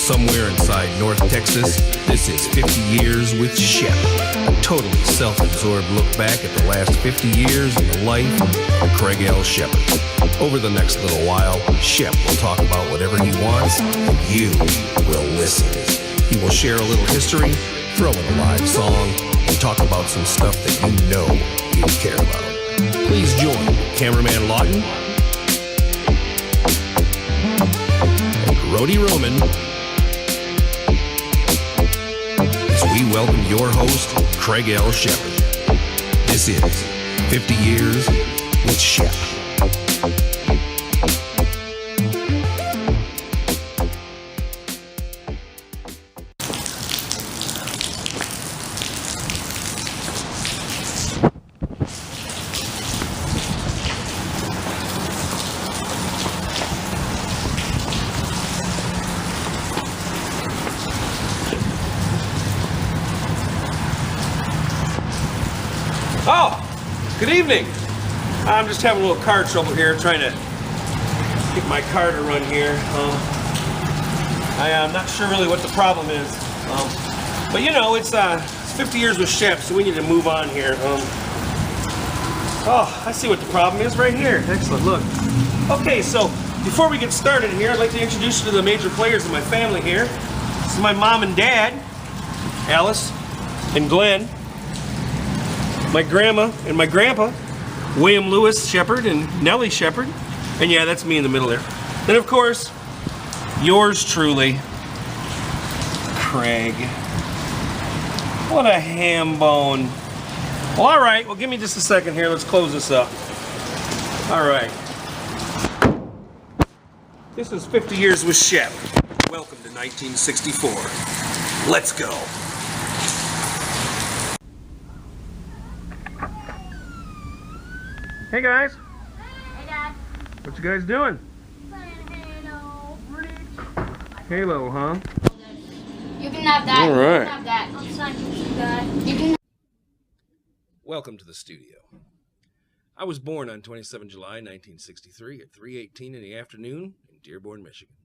somewhere inside North Texas, this is 50 Years with Shepp, a totally self-absorbed look back at the last 50 years in the life of Craig L. Sheppard. Over the next little while, Shepp will talk about whatever he wants, and you will listen. He will share a little history, throw in a live song, and talk about some stuff that you know you care about. Please join cameraman Lawton and Roadie Roman as we welcome your host, Craig L. Sheppard. This is 50 Years with Shepp. Oh, good evening. I'm just having a little car trouble here, trying to get my car to run here. I'm not sure really what the problem is. But you know, it's 50 years with Shepp, so we need to move on here. Oh, I see what the problem is right here. Excellent, look. Okay, so before we get started here, I'd like to introduce you to the major players of my family here. This is my mom and dad, Alice and Glenn. My grandma and my grandpa, William Lewis Sheppard and Nellie Sheppard. And yeah, that's me in the middle there. Then of course, yours truly, Craig. What a ham bone. Well, all right, well, give me just a second here. Let's close this up. All right. This is 50 Years with Shepp. Welcome to 1964. Let's go. Hey guys. Hey Dad. What you guys doing? Playing Halo. Halo, huh? You can have that. All right. You can have that. I'm signing you, Dad. You can. Welcome to the studio. I was born on 27 July 1963 at 3:18 in the afternoon in Dearborn, Michigan.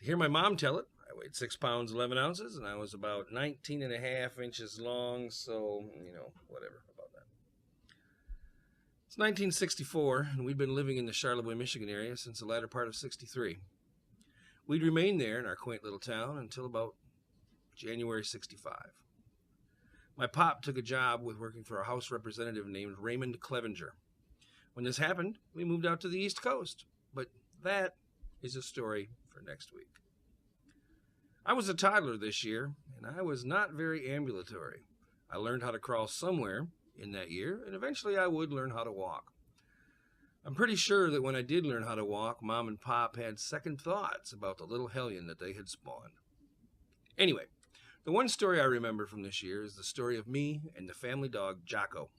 To hear my mom tell it, I weighed 6 pounds 11 ounces and I was about 19 and a half inches long, so, you know, whatever about that. It's 1964, and we'd been living in the Charlevoix, Michigan area since the latter part of '63. We'd remained there in our quaint little town until about January '65. My pop took a job with working for a House representative named Raymond Clevenger. When this happened, we moved out to the East Coast, but that is a story for next week. I was a toddler this year, and I was not very ambulatory. I learned how to crawl somewhere in that year, and eventually I would learn how to walk. I'm pretty sure that when I did learn how to walk, Mom and Pop had second thoughts about the little hellion that they had spawned. Anyway, the one story I remember from this year is the story of me and the family dog, Jocko.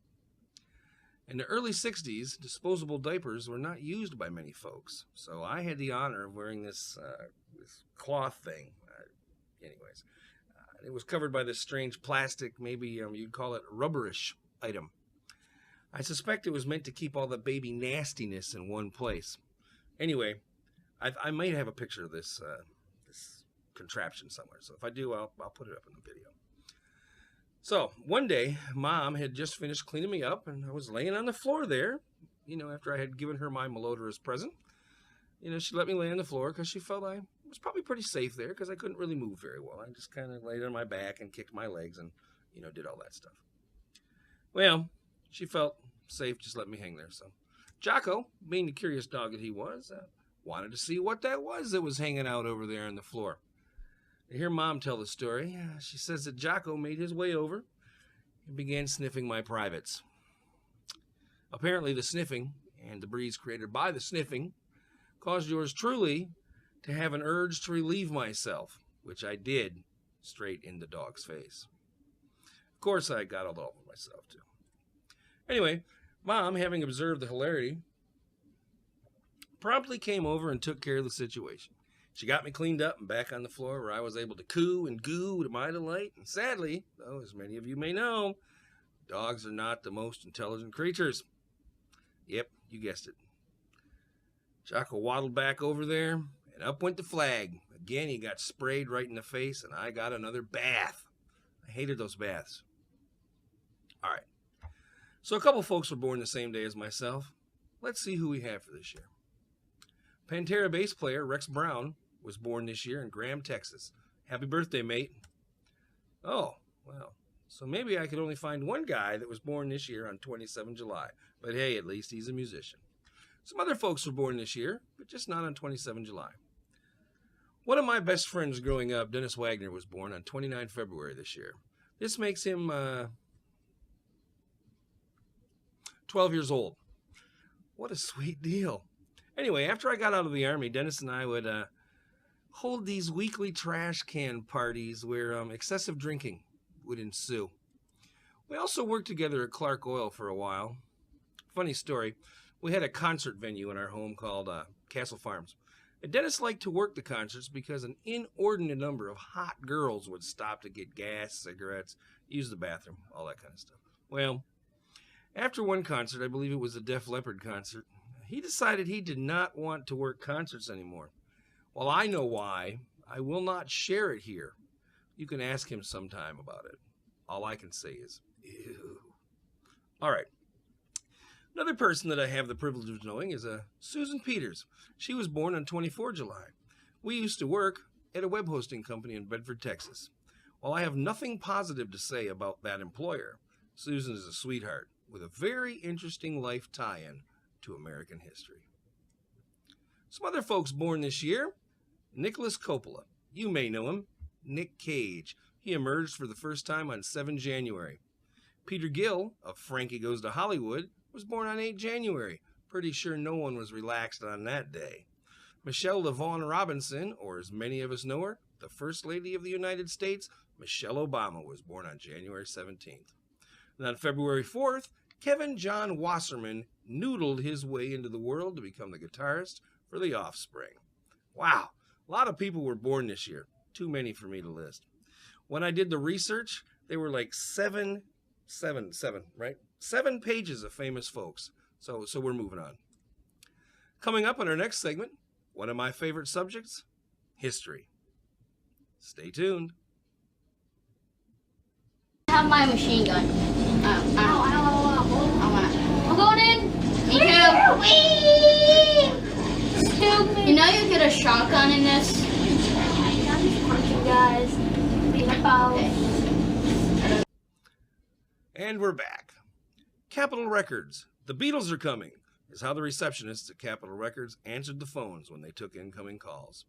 In the early 60s, disposable diapers were not used by many folks, so I had the honor of wearing this cloth thing. It was covered by this strange plastic, maybe you'd call it rubberish item. I suspect it was meant to keep all the baby nastiness in one place. Anyway, I might have a picture of this contraption somewhere, so if I do, I'll put it up in the video. So, one day, Mom had just finished cleaning me up, and I was laying on the floor there, after I had given her my malodorous present. She let me lay on the floor because she felt I was probably pretty safe there because I couldn't really move very well. I just kind of laid on my back and kicked my legs and, did all that stuff. Well, she felt safe, just let me hang there. So Jocko, being the curious dog that he was, wanted to see what that was hanging out over there on the floor. To hear Mom tell the story, she says that Jocko made his way over and began sniffing my privates. Apparently the sniffing, and the breeze created by the sniffing, caused yours truly to have an urge to relieve myself, which I did straight in the dog's face. Of course, I got all over myself, too. Anyway, Mom, having observed the hilarity, promptly came over and took care of the situation. She got me cleaned up and back on the floor where I was able to coo and goo to my delight. And sadly, though, as many of you may know, dogs are not the most intelligent creatures. Yep, you guessed it. Jocko waddled back over there, and up went the flag. A Again, he got sprayed right in the face, and I got another bath. I hated those baths. All right. So a couple folks were born the same day as myself. Let's see who we have for this year. Pantera bass player Rex Brown was born this year in Graham, Texas. Happy birthday, mate. Oh, well, so maybe I could only find one guy that was born this year on 27 July. But hey, at least he's a musician. Some other folks were born this year, but just not on 27 July. One of my best friends growing up, Dennis Wagner, was born on 29 February this year. This makes him 12 years old. What a sweet deal. Anyway, after I got out of the Army, Dennis and I would hold these weekly trash can parties where excessive drinking would ensue. We also worked together at Clark Oil for a while. Funny story, we had a concert venue in our home called Castle Farms. And Dennis liked to work the concerts because an inordinate number of hot girls would stop to get gas, cigarettes, use the bathroom, all that kind of stuff. Well, after one concert, I believe it was a Def Leppard concert, he decided he did not want to work concerts anymore. Well, I know why. I will not share it here. You can ask him sometime about it. All I can say is, ew. All right. Another person that I have the privilege of knowing is Susan Peters. She was born on 24 July. We used to work at a web hosting company in Bedford, Texas. While I have nothing positive to say about that employer, Susan is a sweetheart with a very interesting life tie-in to American history. Some other folks born this year, Nicholas Coppola. You may know him, Nick Cage. He emerged for the first time on 7 January. Peter Gill of Frankie Goes to Hollywood was born on 8 January. Pretty sure no one was relaxed on that day. Michelle LaVaughn Robinson, or as many of us know her, the First Lady of the United States, Michelle Obama, was born on January 17th. And on February 4th, Kevin John Wasserman noodled his way into the world to become the guitarist for The Offspring. Wow, a lot of people were born this year. Too many for me to list. When I did the research, they were like seven, right? 7 pages of famous folks. So we're moving on. Coming up in our next segment, one of my favorite subjects, history. Stay tuned. I have my machine gun. I'm going in. Me too. Stupid. You know you get a shotgun in this? I'm just punching guys. Okay. And we're back. Capitol Records. The Beatles are coming, is how the receptionists at Capitol Records answered the phones when they took incoming calls.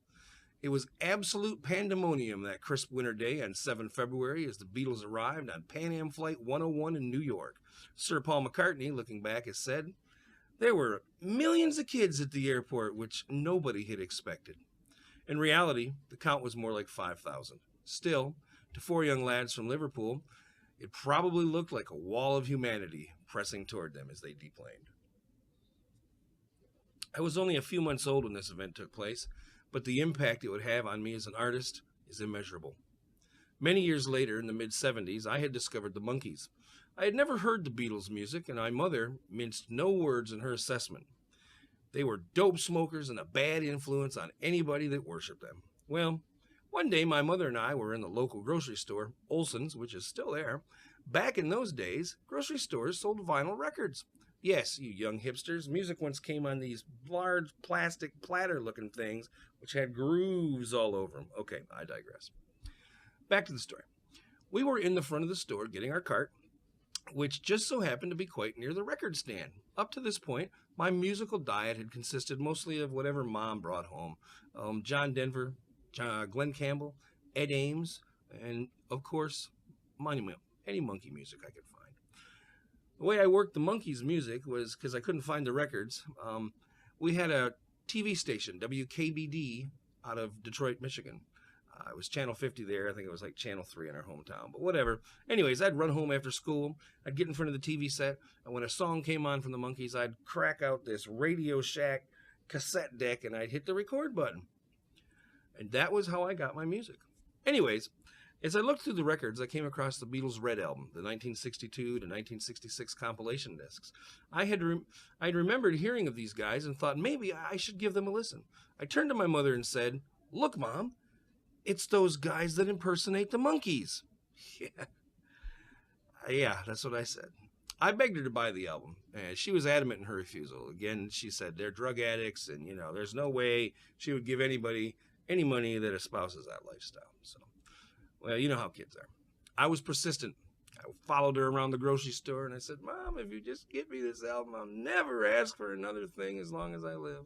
It was absolute pandemonium that crisp winter day on 7 February as the Beatles arrived on Pan Am Flight 101 in New York. Sir Paul McCartney, looking back, has said, "There were millions of kids at the airport, which nobody had expected." In reality, the count was more like 5,000. Still, to 4 young lads from Liverpool, it probably looked like a wall of humanity pressing toward them as they deplaned. I was only a few months old when this event took place, but the impact it would have on me as an artist is immeasurable. Many years later, in the mid-'70s, I had discovered the Monkees. I had never heard the Beatles' music, and my mother minced no words in her assessment. They were dope smokers and a bad influence on anybody that worshipped them. Well, one day my mother and I were in the local grocery store, Olson's, which is still there. Back in those days, grocery stores sold vinyl records. Yes, you young hipsters, music once came on these large plastic platter-looking things which had grooves all over them. Okay, I digress. Back to the story. We were in the front of the store getting our cart, which just so happened to be quite near the record stand. Up to this point, my musical diet had consisted mostly of whatever Mom brought home. John Denver, Glenn Campbell, Ed Ames, and, of course, any Monkey music I could find. The way I worked the Monkees' music was because I couldn't find the records. We had a TV station, WKBD, out of Detroit, Michigan. It was Channel 50 there. I think it was like Channel 3 in our hometown, but whatever. Anyways, I'd run home after school. I'd get in front of the TV set, and when a song came on from the Monkees, I'd crack out this Radio Shack cassette deck, and I'd hit the record button. And that was how I got my music. Anyways, as I looked through the records, I came across the Beatles' Red Album, the 1962 to 1966 compilation discs. I'd remembered hearing of these guys and thought maybe I should give them a listen. I turned to my mother and said, "Look, Mom, It's those guys that impersonate the monkeys. Yeah. Yeah, that's what I said. I begged her to buy the album, and she was adamant in her refusal. Again, she said they're drug addicts, and, there's no way she would give anybody any money that espouses that lifestyle. So, well, you know how kids are. I was persistent. I followed her around the grocery store, and I said, Mom, if you just give me this album, I'll never ask for another thing as long as I live.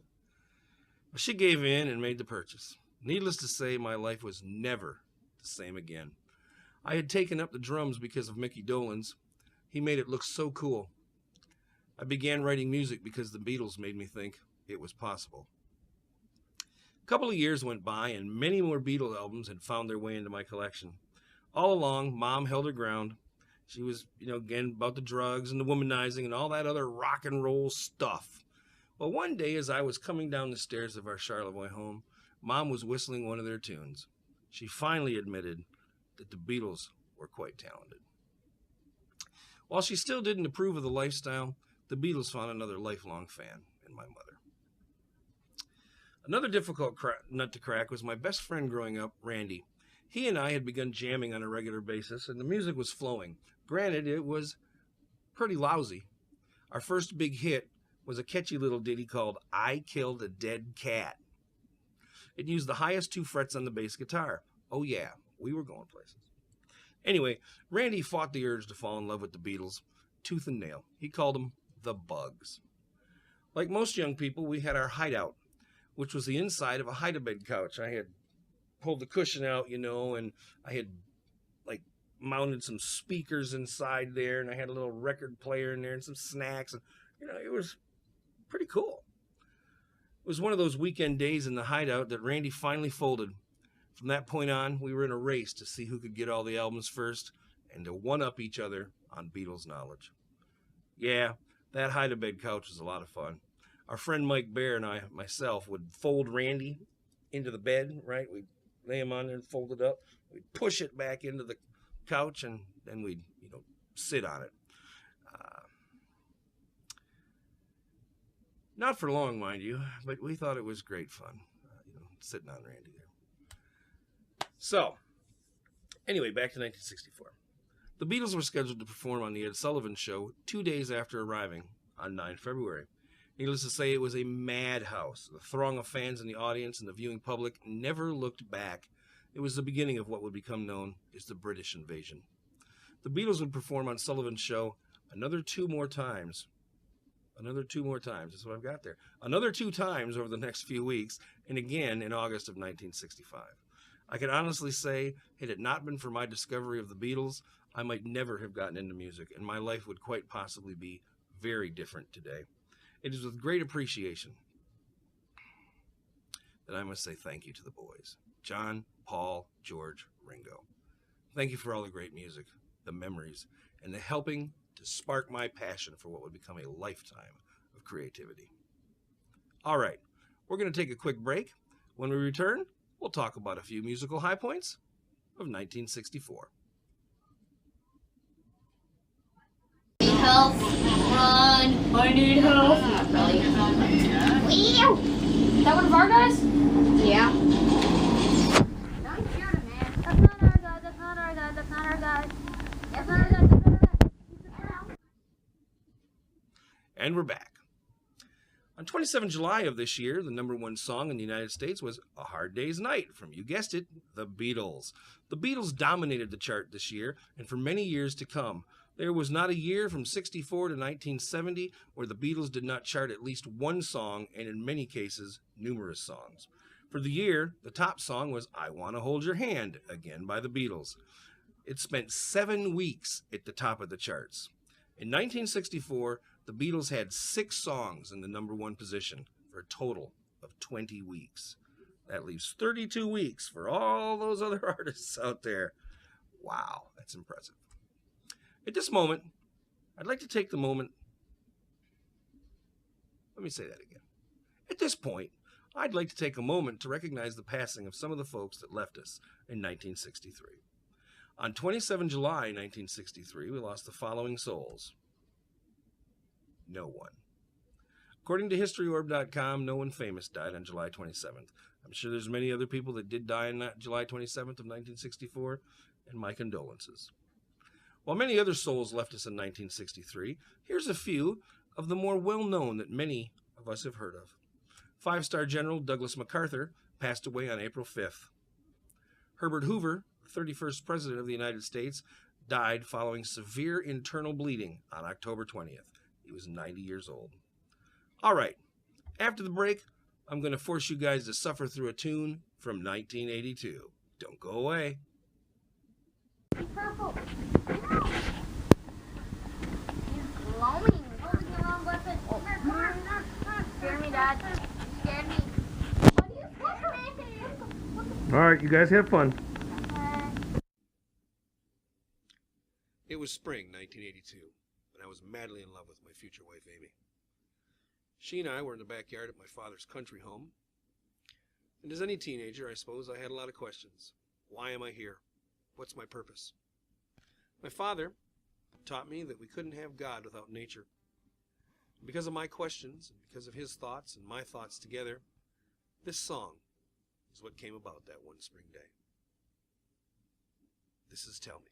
Well, she gave in and made the purchase. Needless to say, my life was never the same again. I had taken up the drums because of Mickey Dolenz. He made it look so cool. I began writing music because the Beatles made me think it was possible. A couple of years went by, and many more Beatles albums had found their way into my collection. All along, Mom held her ground. She was, again, about the drugs and the womanizing and all that other rock and roll stuff. Well, one day as I was coming down the stairs of our Charlevoix home, Mom was whistling one of their tunes. She finally admitted that the Beatles were quite talented. While she still didn't approve of the lifestyle, the Beatles found another lifelong fan in my mother. Another difficult nut to crack was my best friend growing up, Randy. He and I had begun jamming on a regular basis, and the music was flowing. Granted, it was pretty lousy. Our first big hit was a catchy little ditty called I Killed a Dead Cat. It used the highest 2 frets on the bass guitar. Oh yeah, we were going places. Anyway, Randy fought the urge to fall in love with the Beatles, tooth and nail. He called them the Bugs. Like most young people, we had our hideout, which was the inside of a hide-a-bed couch. I had pulled the cushion out, and I had mounted some speakers inside there, and I had a little record player in there and some snacks, and it was pretty cool. It was one of those weekend days in the hideout that Randy finally folded. From that point on, we were in a race to see who could get all the albums first and to one-up each other on Beatles knowledge. Yeah, that hide-a-bed couch was a lot of fun. Our friend Mike Bear and myself would fold Randy into the bed, right? We'd lay him on there and fold it up. We'd push it back into the couch, and then we'd, sit on it. Not for long, mind you, but we thought it was great fun, sitting on Randy there. So, anyway, back to 1964. The Beatles were scheduled to perform on the Ed Sullivan Show 2 days after arriving on 9 February. Needless to say, it was a madhouse. The throng of fans in the audience and the viewing public never looked back. It was the beginning of what would become known as the British invasion. The Beatles would perform on Sullivan's Show another 2 more times. Another 2 more times. That's what I've got there. Another 2 times over the next few weeks, and again in August of 1965. I can honestly say, had it not been for my discovery of the Beatles, I might never have gotten into music, and my life would quite possibly be very different today. It is with great appreciation that I must say thank you to the boys. John, Paul, George, Ringo. Thank you for all the great music, the memories, and the helping to spark my passion for what would become a lifetime of creativity. All right, we're going to take a quick break. When we return, we'll talk about a few musical high points of 1964. Help, run, I need help. Not really. Is that one of our guys? Yeah. Don't shoot him, man. That's not our guy, that's not our guy, that's not our guy. That's not our guy, that's not our guy. And we're back. On 27 July of this year, the #1 song in the United States was A Hard Day's Night from, you guessed it, the Beatles. The Beatles dominated the chart this year, and for many years to come. There was not a year from 64 to 1970 where the Beatles did not chart at least one song, and in many cases, numerous songs. For the year, the top song was I Wanna Hold Your Hand, again by the Beatles. It spent 7 weeks at the top of the charts. In 1964, the Beatles had 6 songs in the #1 position for a total of 20 weeks. That leaves 32 weeks for all those other artists out there. Wow, that's impressive. At this moment, I'd like to take the moment. Let me say that again. At this point, I'd like to take a moment to recognize the passing of some of the folks that left us in 1963. On 27 July 1963, we lost the following souls. No one. According to HistoryOrb.com, no one famous died on July 27th. I'm sure there's many other people that did die on July 27th of 1964, and my condolences. While many other souls left us in 1963, here's a few of the more well-known that many of us have heard of. Five-star General Douglas MacArthur passed away on April 5th. Herbert Hoover, the 31st President of the United States, died following severe internal bleeding on October 20th. He was 90 years old. All right, after the break, I'm going to force you guys to suffer through a tune from 1982. Don't go away. Purple. No. He's glowing. Holding the wrong weapon. Oh. Scare me, Dad. You scared me. What do you All right, you guys have fun. It was spring 1982, and I was madly in love with my future wife, Amy. She and I were in the backyard at my father's country home, and as any teenager, I suppose I had a lot of questions. Why am I here? What's my purpose? My father taught me that we couldn't have God without nature. And because of my questions, and because of his thoughts and my thoughts together, this song is what came about that one spring day. This is Tell Me.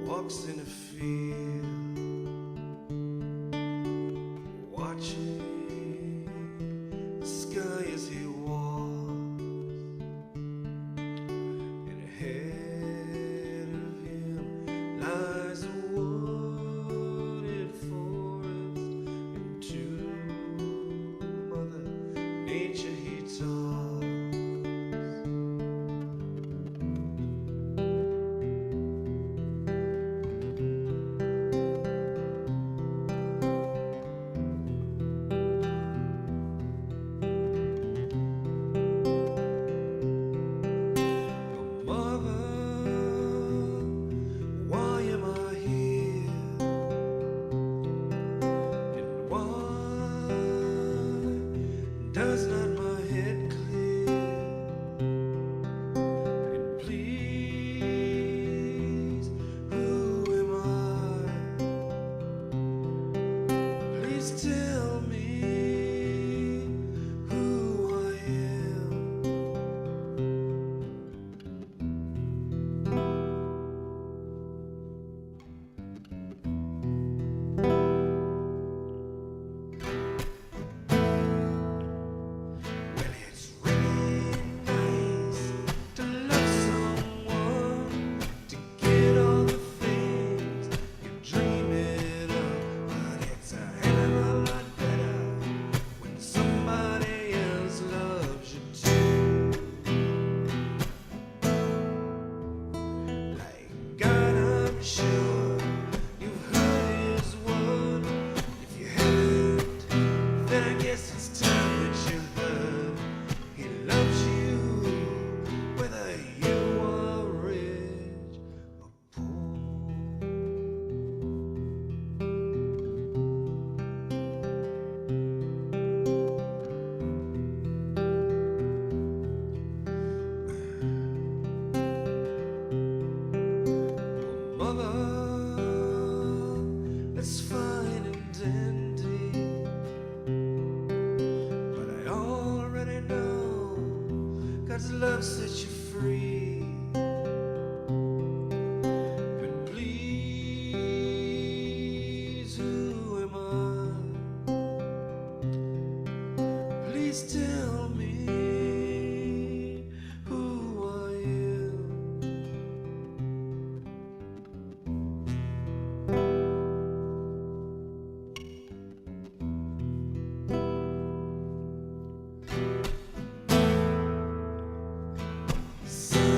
Walks in a field, watching the sky as he walks, and ahead of him lies a wooded forest, and to Mother Nature he talks. Does not my head clear? And please, who am I? Please tell me who I am. That's fine and dandy, but I already know God's love sets you free. But please, who am I? Please tell me who I am. So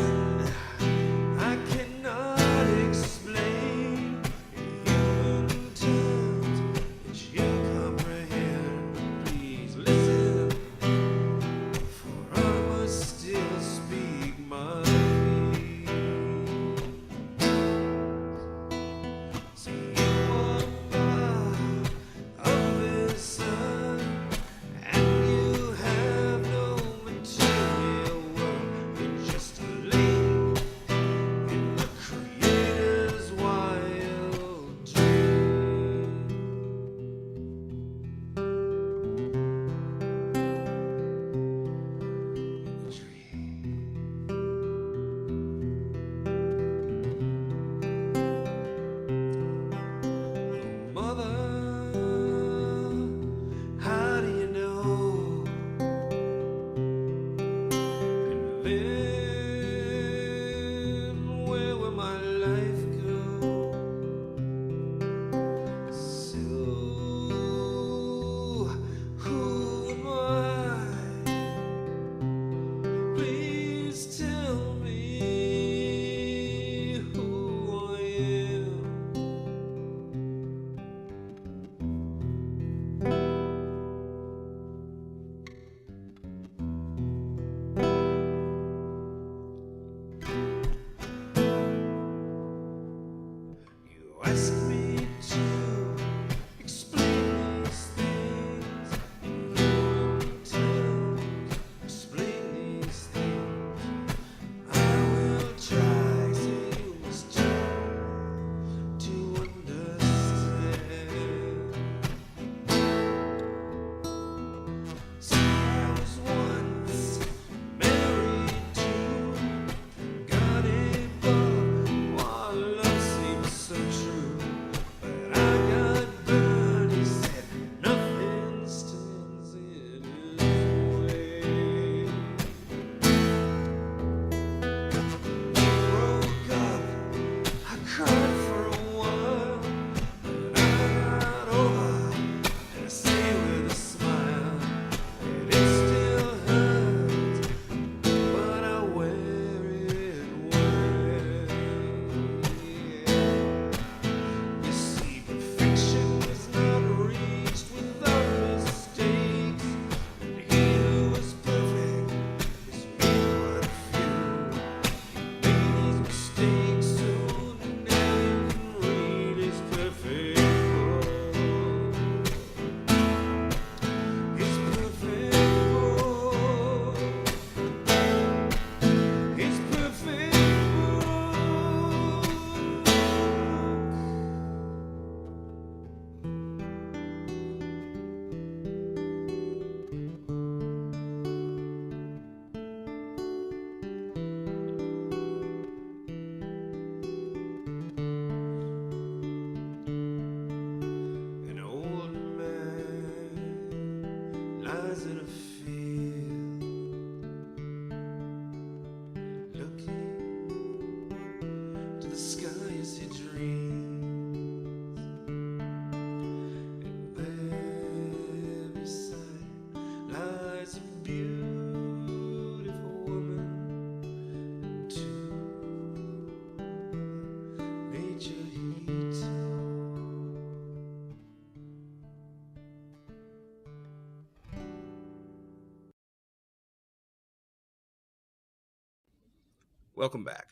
Welcome back.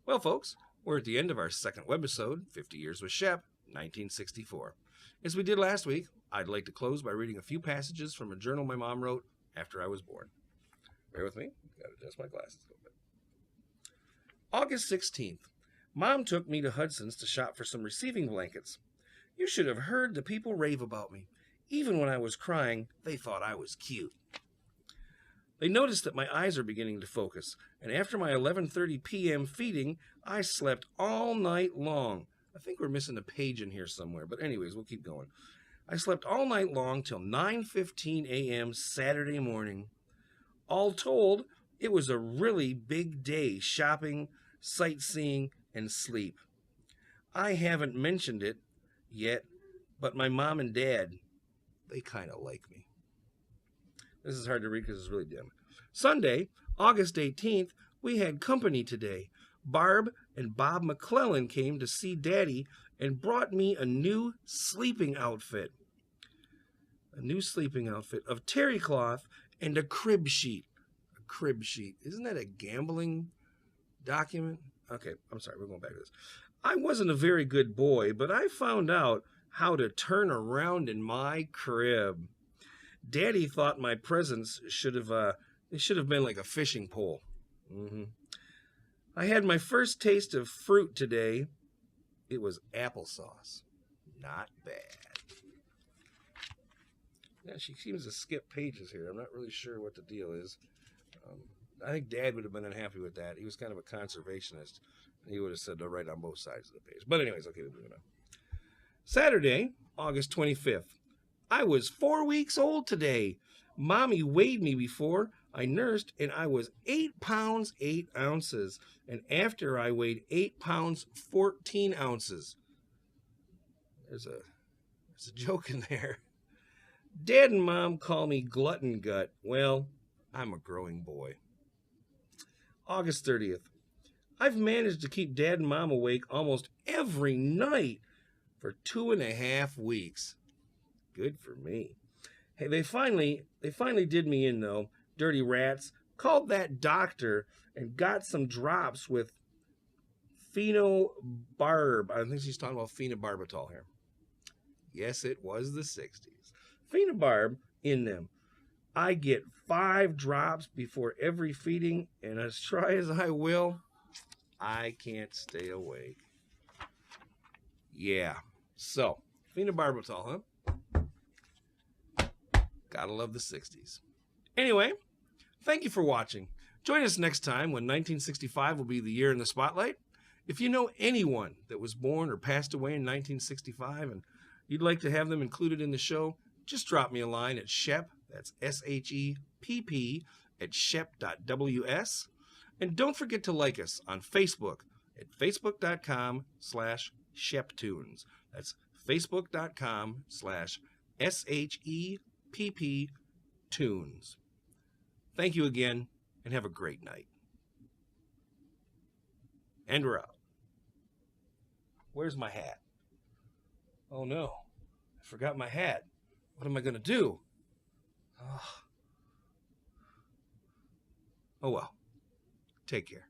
Well, folks, we're at the end of our second webisode, 50 Years with Shepp, 1964. As we did last week, I'd like to close by reading a few passages from a journal my mom wrote after I was born. Bear with me. Got to adjust my glasses a little bit. August 16th. Mom took me to Hudson's to shop for some receiving blankets. You should have heard the people rave about me. Even when I was crying, they thought I was cute. They noticed that my eyes are beginning to focus, and after my 11:30 p.m. feeding, I slept all night long. I think we're missing a page in here somewhere, but anyways, we'll keep going. I slept all night long till 9:15 a.m. Saturday morning. All told, it was a really big day shopping, sightseeing, and sleep. I haven't mentioned it yet, but my mom and dad, they kind of like me. This is hard to read because it's really dim. Sunday, August 18th, we had company today. Barb and Bob McClellan came to see Daddy and brought me a new sleeping outfit. A new sleeping outfit of terry cloth and a crib sheet. A crib sheet. Isn't that a gambling document? Okay, I'm sorry, we're going back to this. I wasn't a very good boy, but I found out how to turn around in my crib. Daddy thought my presents should have been like a fishing pole. I had my first taste of fruit today. It was applesauce. Not bad. Yeah, she seems to skip pages here. I'm not really sure what the deal is. I think Dad would have been unhappy with that. He was kind of a conservationist. He would have said to write on both sides of the page. But anyways, okay, we're moving on. Saturday, August 25th. I was 4 weeks old today. Mommy weighed me before I nursed, and I was 8 pounds, 8 ounces. And after I weighed 8 pounds, 14 ounces. There's a joke in there. Dad and Mom call me Glutton Gut. Well, I'm a growing boy. August 30th. I've managed to keep Dad and Mom awake almost every night for 2.5 weeks. Good for me. Hey, they finally did me in, though. Dirty rats. Called that doctor and got some drops with phenobarb. I think she's talking about phenobarbital here. Yes, it was the 60s. Phenobarb in them. I get 5 drops before every feeding, and as try as I will, I can't stay awake. Yeah. So, phenobarbital, huh? Gotta love the 60s. Anyway, thank you for watching. Join us next time when 1965 will be the year in the spotlight. If you know anyone that was born or passed away in 1965 and you'd like to have them included in the show, just drop me a line at Shepp, that's SHEPP, at shepp.ws. And don't forget to like us on Facebook at facebook.com/SheppTunes. That's facebook.com/SHEPP-tunes. Thank you again, and have a great night. And we're out. Where's my hat? Oh no, I forgot my hat. What am I going to do? Oh well. Take care.